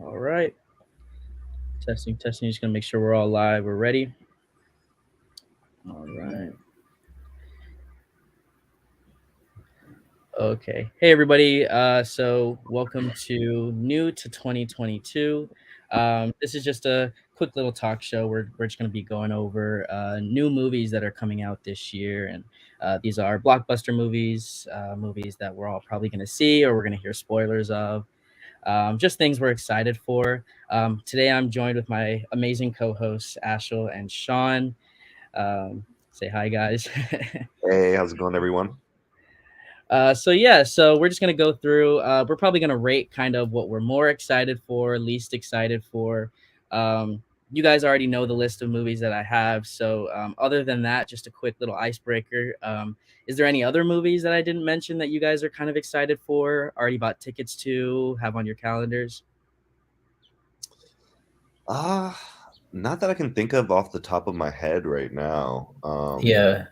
All right. Testing, testing. Just gonna make sure we're all live. We're ready. All right. Okay. Hey, everybody. So welcome to New to 2022. This is just a quick little talk show. We're just gonna be going over new movies that are coming out this year, and these are blockbuster movies, movies that we're all probably gonna see or we're gonna hear spoilers of. Just things we're excited for. Today, I'm joined with my amazing co-hosts Ashel and Sean. Say hi, guys. Hey, how's it going, everyone? So we're just gonna go through. We're probably gonna rate kind of what we're more excited for, least excited for. You guys already know the list of movies that I have. So other than that, just a quick little icebreaker. Is there any other movies that I didn't mention that you guys are kind of excited for? Already bought tickets to, have on your calendars? Ah, not that I can think of off the top of my head right now. Yeah,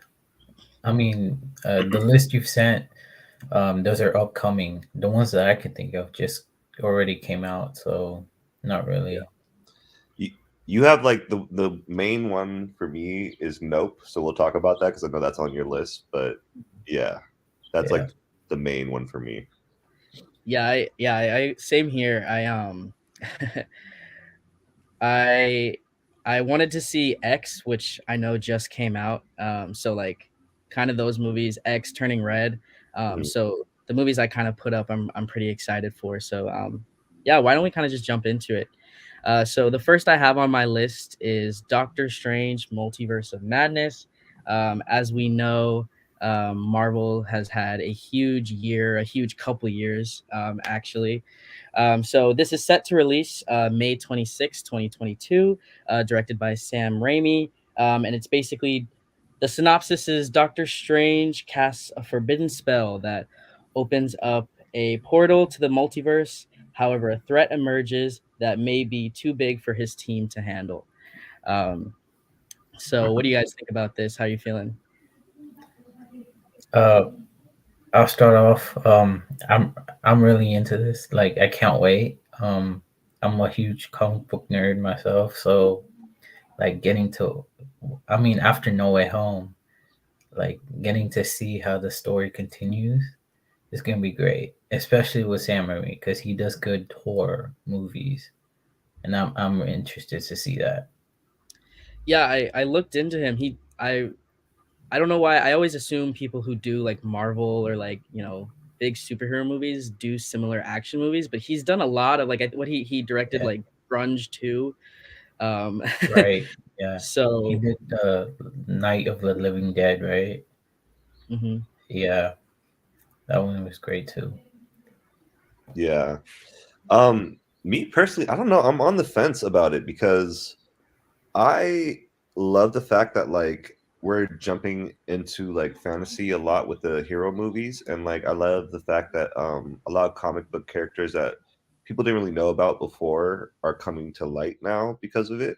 I mean, the list you've sent, those are upcoming. The ones that I can think of just already came out, so not really. you, you have like the main one for me is Nope, so we'll talk about that because I know that's on your list. But yeah, that's Yeah. like the main one for me. I same here. I I wanted to see X, which I know just came out. So like kind of those movies, X, Turning Red. Mhm. So the movies I kind of put up, I'm pretty excited for. So yeah, why don't we kind of just jump into it? So the first I have on my list is Doctor Strange: Multiverse of Madness. As we know, Marvel has had a huge year, a huge couple years, actually. So this is set to release May 26, 2022, directed by Sam Raimi. And it's basically the synopsis is Doctor Strange casts a forbidden spell that opens up a portal to the multiverse. However, a threat emerges that may be too big for his team to handle. Um, so, what do you guys think about this? How are you feeling? Uh, I'll start off. I'm really into this. Like, I can't wait. I'm a huge comic book nerd myself, so like getting to, I mean, after No Way Home, like getting to see how the story continues is gonna be great, especially with Sam Raimi because he does good horror movies, and I'm interested to see that. Yeah, I looked into him. I don't know why I always assume people who do like Marvel or like big superhero movies do similar action movies, but he's done a lot of like what he directed Yeah, like Grunge too. Um, right. Yeah, he so did Night of the Living Dead, right? mhm. Yeah, that one was great too. Yeah. Me personally, I don't know. I'm on the fence about it because I love the fact that like we're jumping into like fantasy a lot with the hero movies, and like I love the fact that a lot of comic book characters that people didn't really know about before are coming to light now because of it.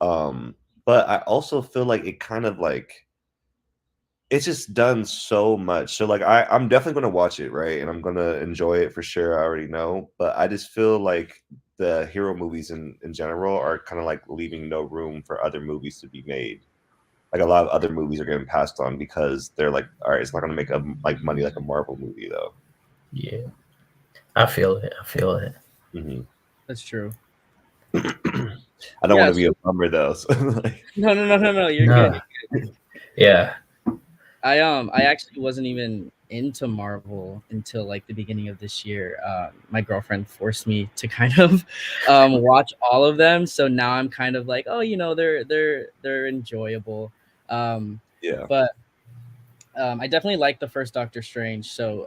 Um but I also feel like it kind of like it's just done so much. So like I'm definitely gonna watch it, right? And I'm gonna enjoy it for sure. I already know. But I just feel like the hero movies in general are kind of like leaving no room for other movies to be made. Like a lot of other movies are getting passed on because they're like, all right, it's not gonna make like money like a Marvel movie though. Yeah, I feel it. I feel it. Hmm. That's true. I don't want Yeah. to be a So, bummer though. So, like, no. You're good. No, yeah, I actually wasn't even into Marvel until like the beginning of this year. My girlfriend forced me to kind of watch all of them, so now I'm kind of like, oh, they're enjoyable. Um, yeah. but I definitely like the first Doctor Strange, so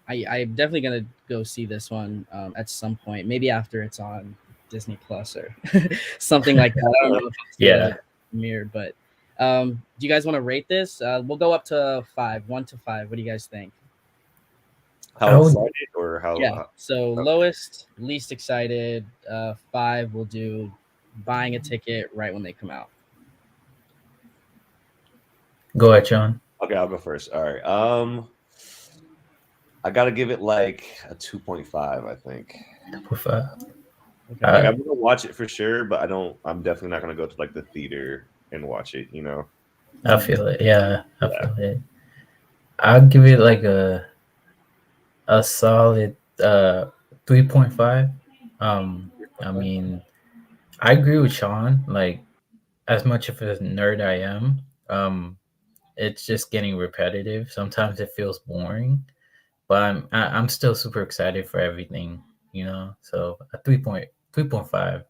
I'm definitely gonna go see this one at some point, maybe after it's on Disney Plus or something like that. I don't know if I'll see it yeah. at premiere, but do you guys want to rate this? We'll go up to five, 1 to 5. What do you guys think? How I would. excited or Yeah. how So okay. lowest, least excited. Five, we'll do buying a ticket right when they come out. Go ahead, John. Okay, I'll go first. All right. I gotta give it like a 2.5, I think. With Like Okay. I'm gonna watch it for sure, but I'm definitely not gonna go to like the theater and watch it, you know? I Mhm. feel it. Yeah, I Yeah. feel it. I'll give it like a solid 3.5. I mean, I agree with Sean. Like, as much of a nerd I am, it's just getting repetitive. Sometimes it feels boring, but I'm still super excited for everything. You know, so a 3.5.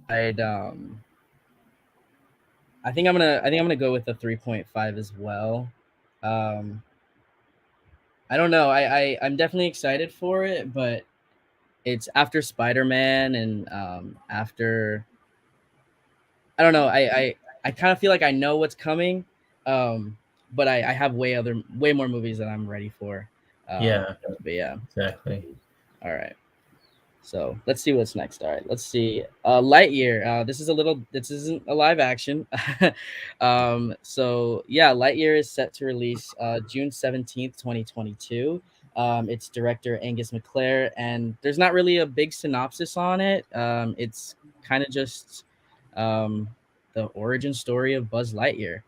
I'd I think I'm gonna go with a 3.5 as well. Um, I don't know. I'm definitely excited for it, but it's after Spider Man and after I don't know. I kind of feel like I know what's coming, um, but I have way more movies that I'm ready for. Yeah, But yeah, exactly. all right. So let's see what's next. All right, let's see. Lightyear. This isn't a live action. So yeah, Lightyear is set to release June 17th, 2022. Its director Angus McClare, and there's not really a big synopsis on it. It's kind of just um, the origin story of Buzz Lightyear.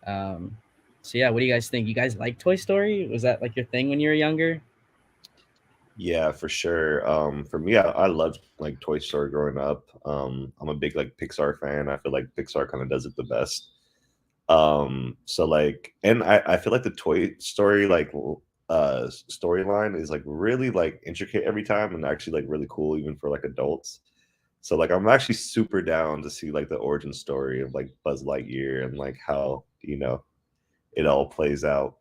Um, so yeah, what do you guys think? You guys like Toy Story? Was that like your thing when you were younger? Yeah, for sure. For me, I loved like Toy Story growing up. I'm a big like Pixar fan. I feel like Pixar kind of does it the best. So like, and I feel like the Toy Story like storyline is like really like intricate every time and actually like really cool even for like adults. So like I'm actually super down to see like the origin story of like Buzz Lightyear and like how, it all plays out.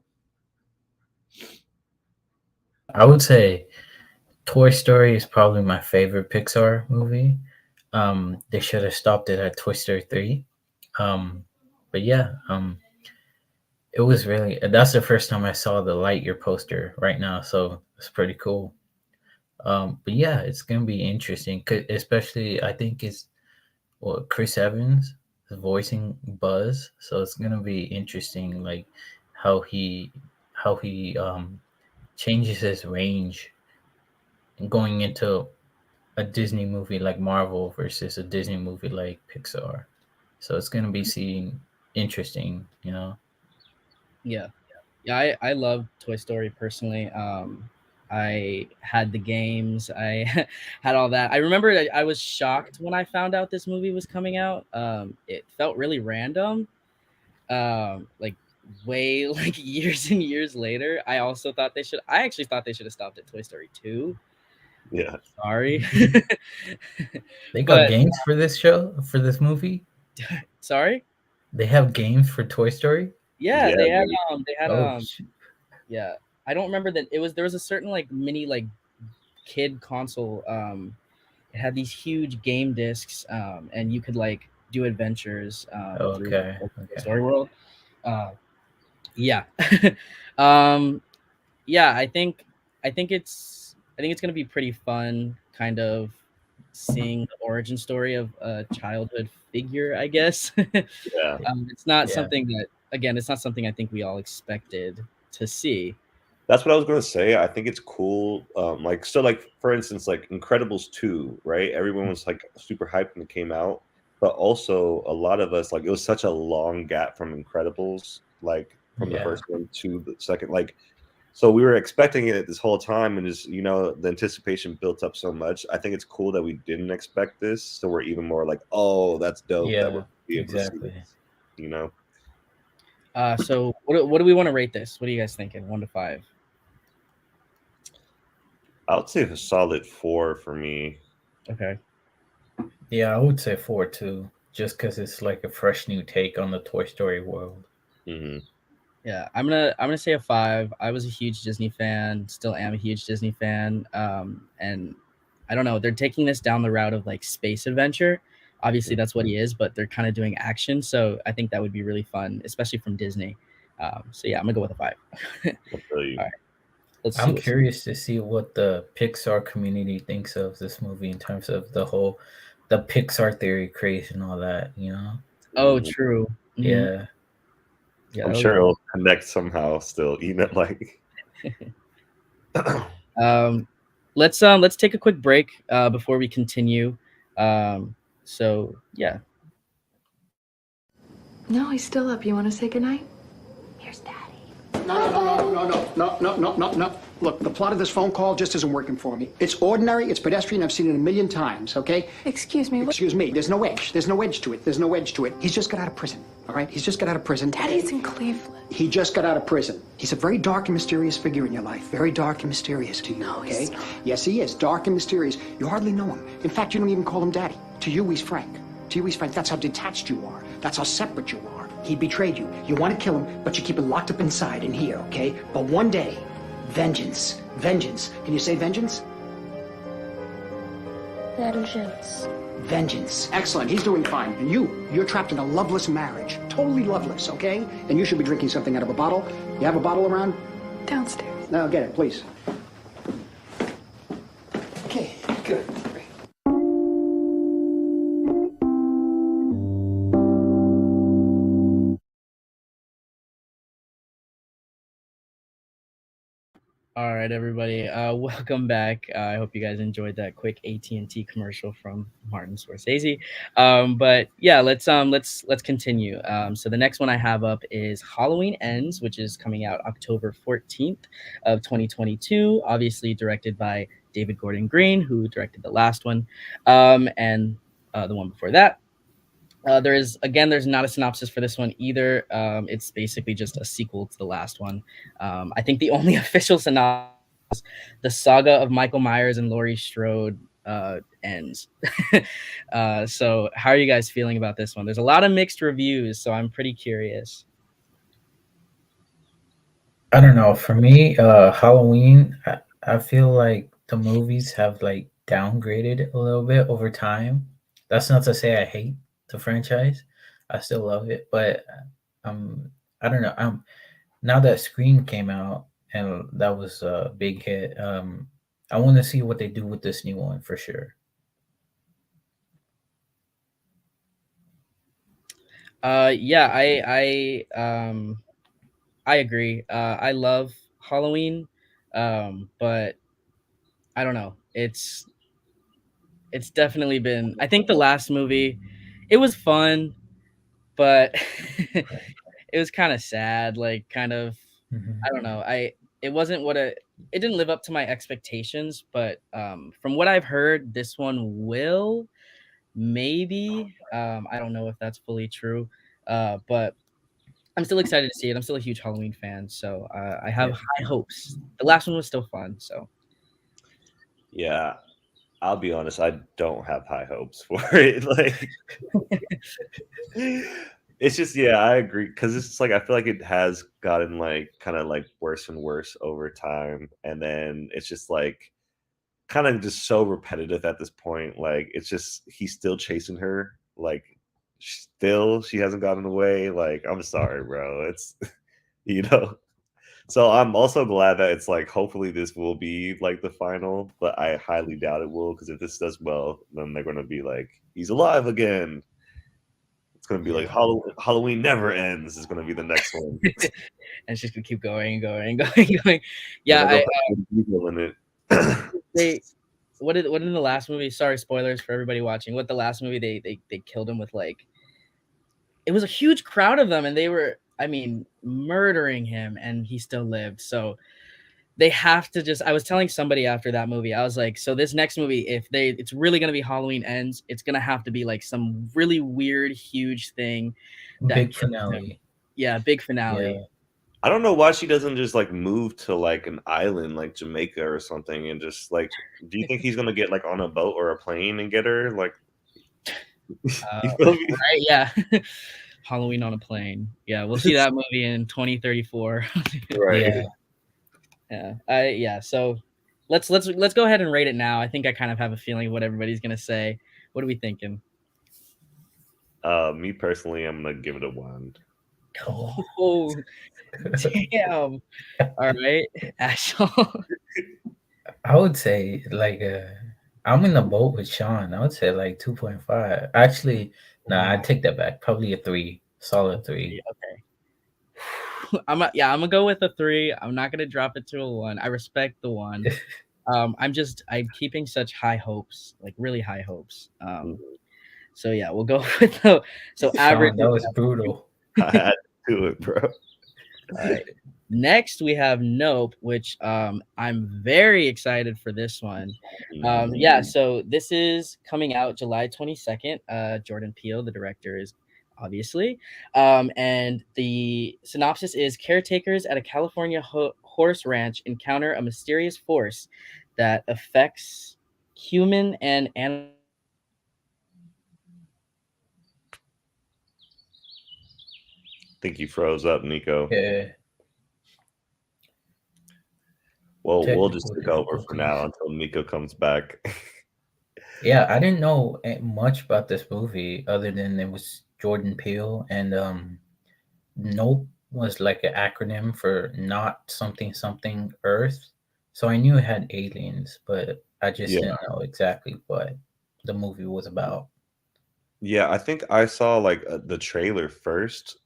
I would say Toy Story is probably my favorite Pixar movie. They should have stopped it at Toy Story 3. But yeah, it was really that's the first time I saw the Lightyear poster right now, so it's pretty cool. But yeah, it's gonna be interesting, especially I think it's Chris Evans is voicing Buzz, so it's gonna be interesting, like how he how he changes his range going into a Disney movie like Marvel versus a Disney movie like Pixar. So it's gonna be seeing interesting, you know. Yeah. Yeah, I love Toy Story personally. I had the games, I had all that. I remember I was shocked when I found out this movie was coming out. It felt really random. Like way like years and years later. I actually thought they should have stopped at Toy Story 2. Yeah. Sorry. They got But games for this show for this movie. sorry? They have games for Toy Story. Yeah, Yeah, they had Oh, yeah. I don't remember that there was a certain like mini like kid console. It had these huge game discs, and you could like do adventures through okay, the okay. story world. Uh, yeah, um, yeah. I think it's gonna be pretty fun, kind of seeing the origin story of a childhood figure. I guess yeah. it's not Yeah, something that it's not something I think we all expected to see. That's what I was gonna say. I think it's cool. Like so, like for instance, like Incredibles 2, right? Everyone was like super hyped when it came out, but also a lot of us like it was such a long gap from Incredibles, like from the yeah, first one to the second. Like, so we were expecting it this whole time, and just the anticipation built up so much. I think it's cool that we didn't expect this, so we're even more like, oh, that's dope that we're yeah. be able to see Exactly. this. You know, So what do we want to rate this? What are you guys thinking? 1 to 5. I would say a solid 4 for me. Okay. Yeah, I would say 4 too, just because it's like a fresh new take on the Toy Story world. Hmm. Yeah, I'm gonna say a 5. I was a huge Disney fan, still am a huge Disney fan. And I don't know, they're taking this down the route of like space adventure. Obviously, that's what he is, but they're kind of doing action, so I think that would be really fun, especially from Disney. So yeah, I'm gonna go with a 5. I feel All you. right, let's see I'm what's. curious to see what the Pixar community thinks of this movie in terms of the Pixar theory craze and all that, you know? Oh, Mhm. true. Hmm. Yeah. Yeah, I'm that'll sure be it'll connect somehow still, even like fun. Let's take a quick break before we continue. So yeah. No, he's still up. You want to say goodnight? Here's Daddy. No. Look, the plot of this phone call just isn't working for me. It's ordinary, it's pedestrian, I've seen it a million times, okay? Excuse me. Excuse me, there's no edge. There's no edge to it. There's no edge to it. He's just got out of prison, all right? He's just got out of prison. Daddy's in Cleveland. He just got out of prison. He's a very dark and mysterious figure in your life. Very dark and mysterious to you, No, okay? he's not. Yes, he is. Dark and mysterious. You hardly know him. In fact, you don't even call him Daddy. To you, he's Frank. To you, he's Frank. That's how detached you are. That's how separate you are. He betrayed you. You want to kill him, but you keep him locked up inside in here, okay? But one day, vengeance. Vengeance. Can you say vengeance? Vengeance. Vengeance. Excellent. He's doing fine. And you're trapped in a loveless marriage. Totally loveless, okay? And you should be drinking something out of a bottle. You have a bottle around? Downstairs. No, get it, please. Okay, good. All right, everybody. Welcome back. I hope you guys enjoyed that quick AT&T commercial from Martin Scorsese. But yeah, let's continue. So the next one I have up is Halloween Ends, which is coming out October 14th of 2022. Obviously directed by David Gordon Green, who directed the last one, and the one before that. There's not a synopsis for this one either. It's basically just a sequel to the last one. I think the only official synopsis is the saga of Michael Myers and Laurie Strode ends. So how are you guys feeling about this one? There's a lot of mixed reviews, so I'm pretty curious. I don't know. For me, Halloween, I feel like the movies have like downgraded a little bit over time. That's not to say I hate the franchise. I still love it, but I don't know. Now that Scream came out and that was a big hit, I want to see what they do with this new one for sure. Yeah, I agree. I love Halloween, but I don't know. It's definitely been. I think the last movie, it was fun, but it was kind of sad. Like, kind of, Mhm. I don't know. It wasn't it didn't live up to my expectations. But from what I've heard, this one will maybe. I don't know if that's fully true. But I'm still excited to see it. I'm still a huge Halloween fan, so I have Yeah. high hopes. The last one was still fun, so yeah, I'll be honest, I don't have high hopes for it. Like it's just yeah, I agree because it's just like I feel like it has gotten like kind of like worse and worse over time, and then it's just like kind of just so repetitive at this point. Like it's just he's still chasing her, like still she hasn't gotten away. Like I'm sorry, bro. It's you know. So I'm also glad that it's like hopefully this will be like the final, but I highly doubt it will because if this does well, then they're gonna be like he's alive again. It's gonna be like Halloween never ends. Is gonna be the next one. and it's just gonna keep going and going and going and going. Yeah, And they'll put Vin in it. they what in the last movie? Sorry, spoilers for everybody watching. What the last movie they killed him with like it was a huge crowd of them, and they were murdering him, and he still lived. So they have to just I was telling somebody after that movie, I was like, so this next movie, if it's really gonna be Halloween Ends, it's gonna have to be like some really weird, huge thing. Big finale. Yeah, big finale. Yeah. I don't know why she doesn't just like move to like an island like Jamaica or something and just like do you think he's gonna get like on a boat or a plane and get her? Like you feel me? Right? Yeah. Halloween on a plane. Yeah, we'll see that movie in 2034. Right. Yeah. So let's go ahead and rate it now. I think I kind of have a feeling of what everybody's gonna say. What are we thinking? Me personally, I'm gonna give it a 1. Oh, damn. All right, Ashel. I would say like I'm in the boat with Sean. I would say like 2.5. Actually, nah, I take that back. Probably a 3. Solid 3. Okay. I'm gonna go with a 3. I'm not gonna drop it to a 1. I respect the 1. I'm keeping such high hopes, like really high hopes. So yeah, we'll go with the so average. Sean, that was brutal. I had to do it, bro. All right. Next, we have Nope, which I'm very excited for this one. Yeah, so this is coming out July 22nd. Jordan Peele, the director, is obviously. And the synopsis is caretakers at a California horse ranch encounter a mysterious force that affects human and animal. I think you froze up, Nico. Yeah. Well, we'll just Technical take over for now difficulties. until Nico comes back. Yeah, I didn't know much about this movie other than it was Jordan Peele, and Nope was like an acronym for not something something Earth. So I knew it had aliens, but I just Yeah. didn't know exactly what the movie was about. Yeah, I think I saw like the trailer first,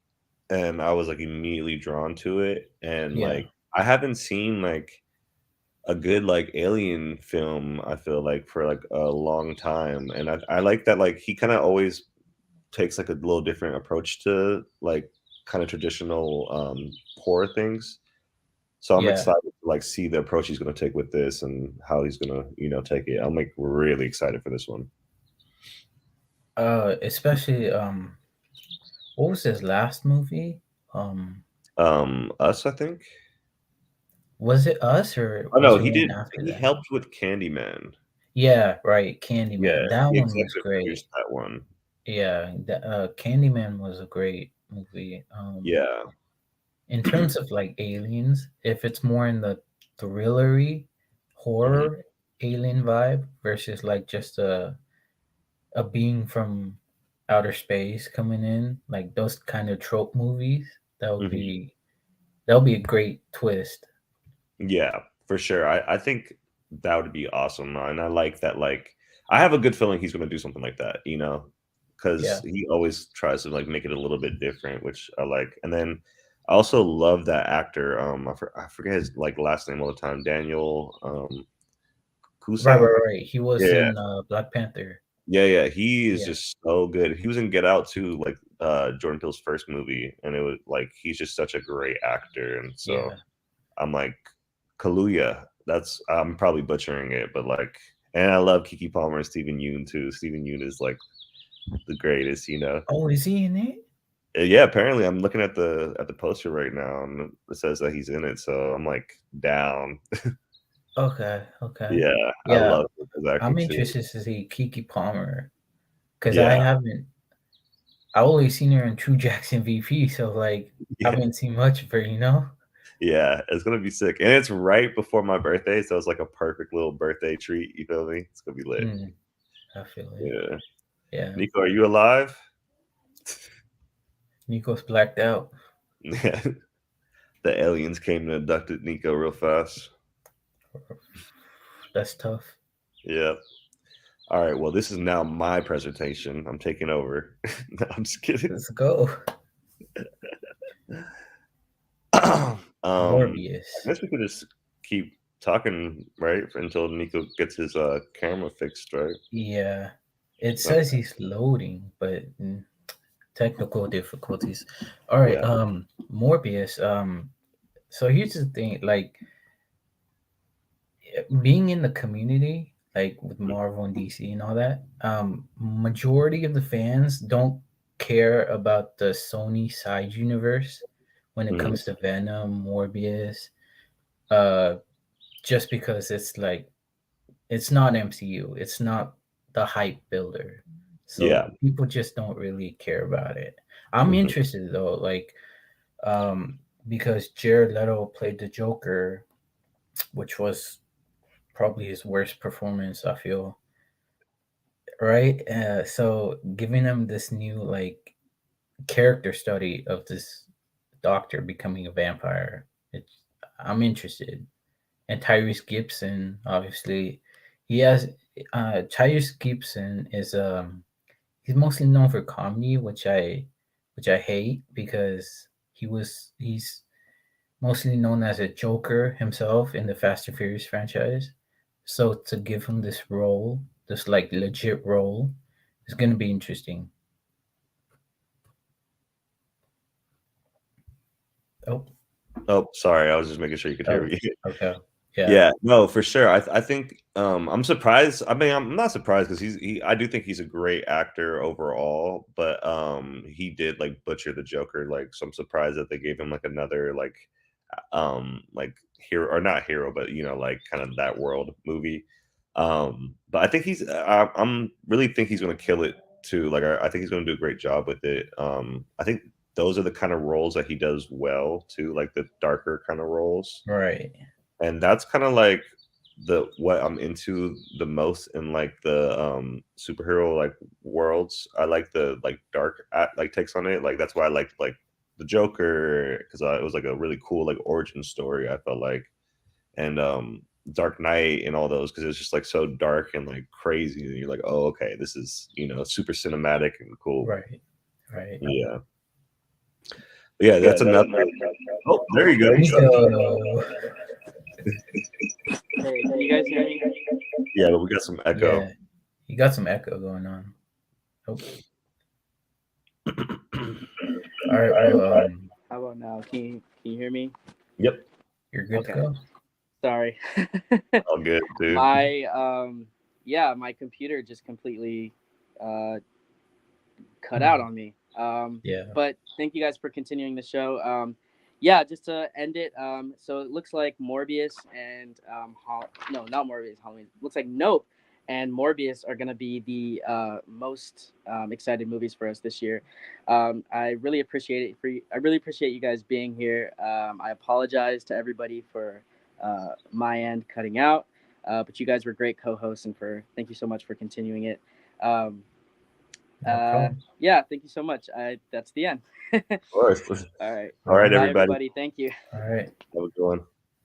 and I was like immediately drawn to it. And Yeah. like I haven't seen like a good like alien film, I feel like, for like a long time. And I like that like he kind of always takes like a little different approach to like kind of traditional horror things. So I'm Yeah. excited to like see the approach he's going to take with this and how he's going to, take it. I'm like really excited for this one. Especially what was his last movie? Us, I think. Was it Us or Oh was no, it he one did. after He that? helped with Candyman. Yeah, right. Yeah, Candyman. That he one was executive great. produced that one. Yeah, Candyman was a great movie. Yeah, In terms of like aliens, if it's more in the thrillery horror alien vibe versus like just a being from outer space coming in, like those kind of trope movies, that would be a great twist. yeah, for sure. I think that would be awesome, and I like that. Like, I have a good feeling he's going to do something like that. Because Yeah. he always tries to like make it a little bit different, which I like. And then I also love that actor. I forget his like last name all the time. Daniel Right, Kusa. right, right. He was Yeah, in Black Panther. yeah. He is Yeah, just so good. He was in Get Out too, like Jordan Peele's first movie, and it was like he's just such a great actor. And so yeah. I'm like Kaluuya. I'm probably butchering it, but like, and I love Kiki Palmer and Stephen Yeun too. Stephen Yeun is like the greatest. Oh, is he in it? Yeah, apparently I'm looking at the poster right now, and it says that he's in it. So I'm like down. Okay, okay. Yeah, I Yeah, love his acting I'm too. interested to see Kiki Palmer because Yeah, I only seen her in True Jackson VP, so like I yeah, haven't seen much of her. yeah. It's gonna be sick, and it's right before my birthday, so it's like a perfect little birthday treat. You feel me? It's gonna be lit. I feel it. Yeah. Yeah. Nico, are you alive? Nico's blacked out. Yeah. The aliens came and abducted Nico real fast. That's tough. Yeah. All right. Well, this is now my presentation. I'm taking over. No, I'm just kidding. Let's go. I Morbius. guess we could just keep talking, right, until Nico gets his camera fixed, right? Yeah. It says he's loading, but technical difficulties. All right. Yeah. Morbius. So here's the thing, like being in the community, like with Marvel and DC and all that, majority of the fans don't care about the Sony side universe when it Mhm. comes to Venom, Morbius, just because it's like it's not MCU, it's not the hype builder, so Yeah. people just don't really care about it. I'm Mhm. interested though, like because Jared Leto played the Joker, which was probably his worst performance, I feel. Right? So giving him this new like character study of this doctor becoming a vampire, I'm interested. And Tyrese Gibson, obviously, he has Tyrese Gibson is he's mostly known for comedy, which I hate because he's mostly known as a Joker himself in the Fast and Furious franchise. So to give him this role, this like legit role, is going to be interesting. Oh, Oh, sorry. I was just making sure you could hear oh, me. okay, yeah, Yeah, no, for sure. I think I'm surprised. I mean, I'm not surprised because I do think he's a great actor overall, but he did like butcher the Joker. Like, so I'm surprised that they gave him like another like hero or not hero, but like kind of that world movie. But I think I'm really think he's gonna kill it too. Like, I think he's gonna do a great job with it. I think those are the kind of roles that he does well too, like the darker kind of roles. right, And that's kind of like the what I'm into the most in like the superhero like worlds. I like the like dark like takes on it. Like that's why I like the Joker because it was like a really cool like origin story. I felt like and Dark Knight and all those because it's just like so dark and like crazy. And you're like, oh okay, this is super cinematic and cool. right, right. Yeah, yeah. That's another. Oh, there you go. Nico. Hey, can you guys hear me? Yeah, but we got some echo. Yeah, you got some echo going on. Oh. All right, well, How about now? Can you hear me? Yep, you're good Okay. to go. Sorry. all good, dude. My computer just completely cut out on me. Yeah, But thank you guys for continuing the show. Yeah, just to end it. So it looks like Morbius and no, not Morbius. Halloween. Looks like Nope and Morbius are gonna be the most excited movies for us this year. I really appreciate it. I really appreciate you guys being here. I apologize to everybody for my end cutting out, but you guys were great co-hosts, and thank you so much for continuing it. no problem. Yeah, thank you so much. That's the end. Of course. All right. All right, Bye, everybody. everybody. Thank you. All right. Have a good one.